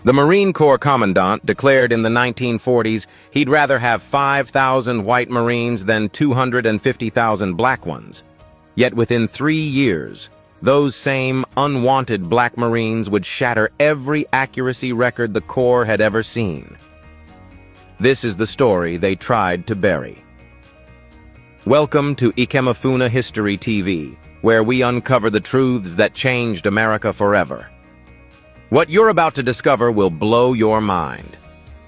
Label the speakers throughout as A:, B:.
A: The Marine Corps Commandant declared in the 1940s he'd rather have 5,000 white Marines than 250,000 black ones. Yet within 3 years, those same unwanted black Marines would shatter every accuracy record the Corps had ever seen. This is the story they tried to bury. Welcome to Ikemefuna History TV, where we uncover the truths that changed America forever. What you're about to discover will blow your mind.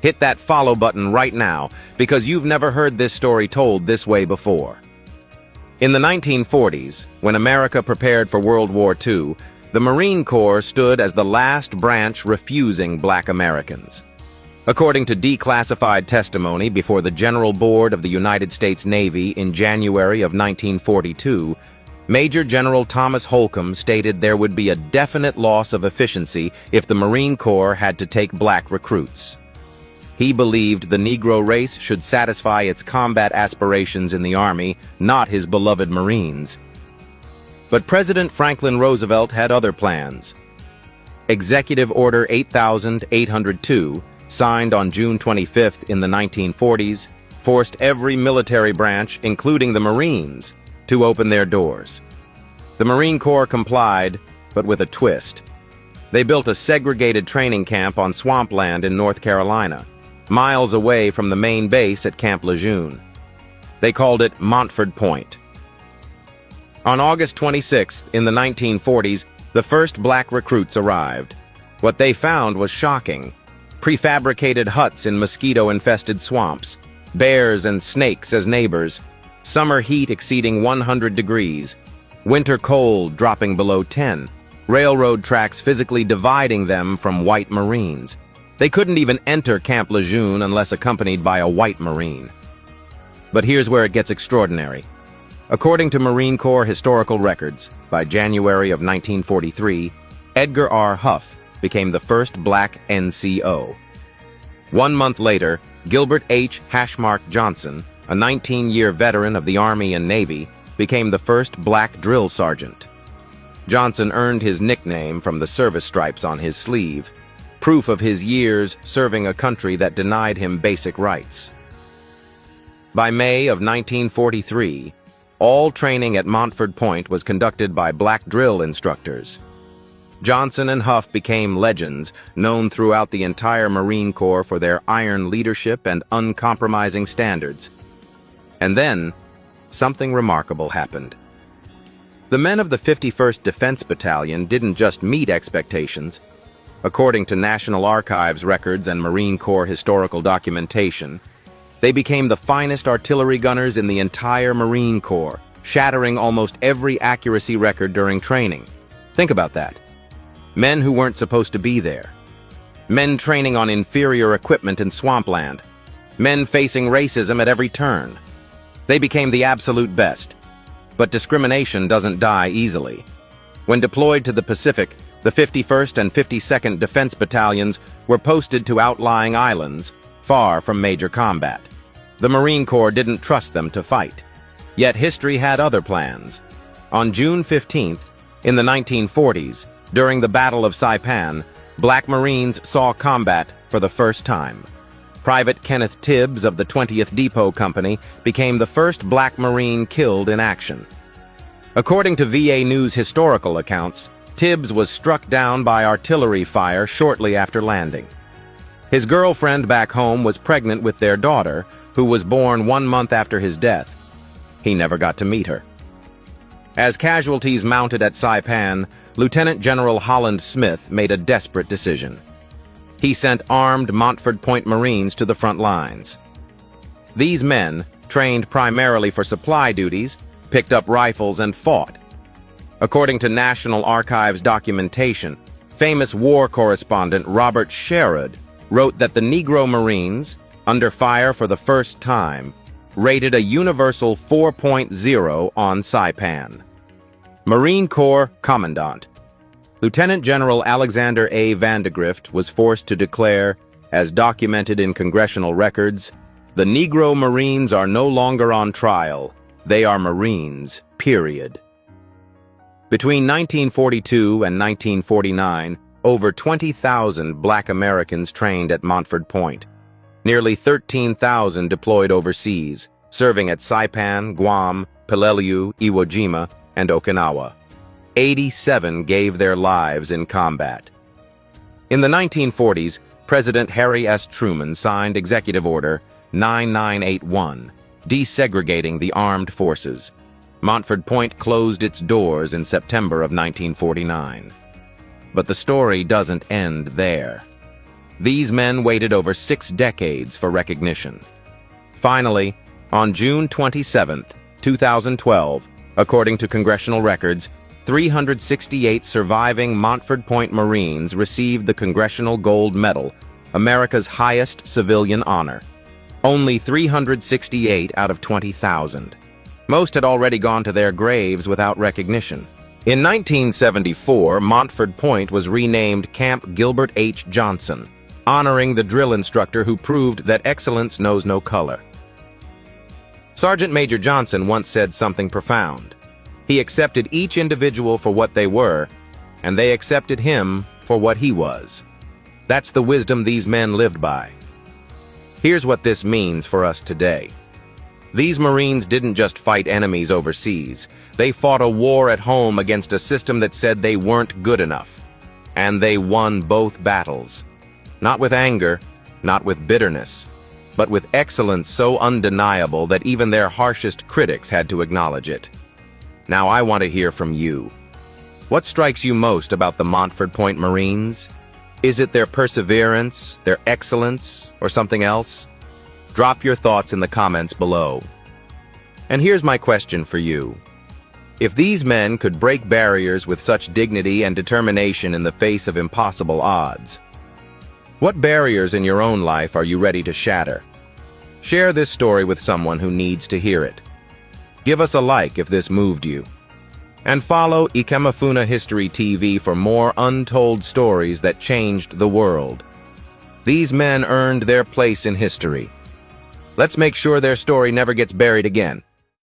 A: Hit that follow button right now, because you've never heard this story told this way before. In the 1940s, when America prepared for World War II, the Marine Corps stood as the last branch refusing black Americans. According to declassified testimony before the General Board of the United States Navy in January of 1942, Major General Thomas Holcomb stated there would be a definite loss of efficiency if the Marine Corps had to take black recruits. He believed the Negro race should satisfy its combat aspirations in the Army, not his beloved Marines. But President Franklin Roosevelt had other plans. Executive Order 8802, signed on June 25th in the 1940s, forced every military branch, including the Marines, to open their doors. The Marine Corps complied, but with a twist. They built a segregated training camp on swampland in North Carolina, miles away from the main base at Camp Lejeune. They called it Montford Point. On August 26th in the 1940s, the first black recruits arrived. What they found was shocking. Prefabricated huts in mosquito-infested swamps, bears and snakes as neighbors, summer heat exceeding 100 degrees, winter cold dropping below 10, railroad tracks physically dividing them from white Marines. They couldn't even enter Camp Lejeune unless accompanied by a white Marine. But here's where it gets extraordinary. According to Marine Corps historical records, by January of 1943, Edgar R. Huff became the first black NCO. 1 month later, Gilbert H. Hashmark Johnson, a 19-year veteran of the Army and Navy, became the first black drill sergeant. Johnson earned his nickname from the service stripes on his sleeve, proof of his years serving a country that denied him basic rights. By May of 1943, all training at Montford Point was conducted by black drill instructors. Johnson and Huff became legends, known throughout the entire Marine Corps for their iron leadership and uncompromising standards. And then, something remarkable happened. The men of the 51st Defense Battalion didn't just meet expectations. According to National Archives records and Marine Corps historical documentation, they became the finest artillery gunners in the entire Marine Corps, shattering almost every accuracy record during training. Think about that. Men who weren't supposed to be there. Men training on inferior equipment in swampland. Men facing racism at every turn. They became the absolute best. But discrimination doesn't die easily. When deployed to the Pacific, the 51st and 52nd Defense Battalions were posted to outlying islands, far from major combat. The Marine Corps didn't trust them to fight. Yet history had other plans. On June 15th, in the 1940s, during the Battle of Saipan, black Marines saw combat for the first time. Private Kenneth Tibbs of the 20th Depot Company became the first black Marine killed in action. According to VA News historical accounts, Tibbs was struck down by artillery fire shortly after landing. His girlfriend back home was pregnant with their daughter, who was born 1 month after his death. He never got to meet her. As casualties mounted at Saipan, Lieutenant General Holland Smith made a desperate decision. He sent armed Montford Point Marines to the front lines. These men, trained primarily for supply duties, picked up rifles and fought. According to National Archives documentation, famous war correspondent Robert Sherrod wrote that the Negro Marines, under fire for the first time, rated a universal 4.0 on Saipan. Marine Corps Commandant. Lieutenant General Alexander A. Vandegrift was forced to declare, as documented in congressional records, "The Negro Marines are no longer on trial. They are Marines, period." Between 1942 and 1949, over 20,000 Black Americans trained at Montford Point. Nearly 13,000 deployed overseas, serving at Saipan, Guam, Peleliu, Iwo Jima, and Okinawa. 87 gave their lives in combat. In the 1940s, President Harry S. Truman signed Executive Order 9981, desegregating the armed forces. Montford Point closed its doors in September of 1949. But the story doesn't end there. These men waited over 6 decades for recognition. Finally, on June 27, 2012, according to congressional records, 368 surviving Montford Point Marines received the Congressional Gold Medal, America's highest civilian honor. Only 368 out of 20,000. Most had already gone to their graves without recognition. In 1974, Montford Point was renamed Camp Gilbert H. Johnson, honoring the drill instructor who proved that excellence knows no color. Sergeant Major Johnson once said something profound. He accepted each individual for what they were, and they accepted him for what he was. That's the wisdom these men lived by. Here's what this means for us today. These Marines didn't just fight enemies overseas. They fought a war at home against a system that said they weren't good enough. And they won both battles. Not with anger, not with bitterness, but with excellence so undeniable that even their harshest critics had to acknowledge it. Now I want to hear from you. What strikes you most about the Montford Point Marines? Is it their perseverance, their excellence, or something else? Drop your thoughts in the comments below. And here's my question for you. If these men could break barriers with such dignity and determination in the face of impossible odds, what barriers in your own life are you ready to shatter? Share this story with someone who needs to hear it. Give us a like if this moved you. And follow Ikemefuna History TV for more untold stories that changed the world. These men earned their place in history. Let's make sure their story never gets buried again.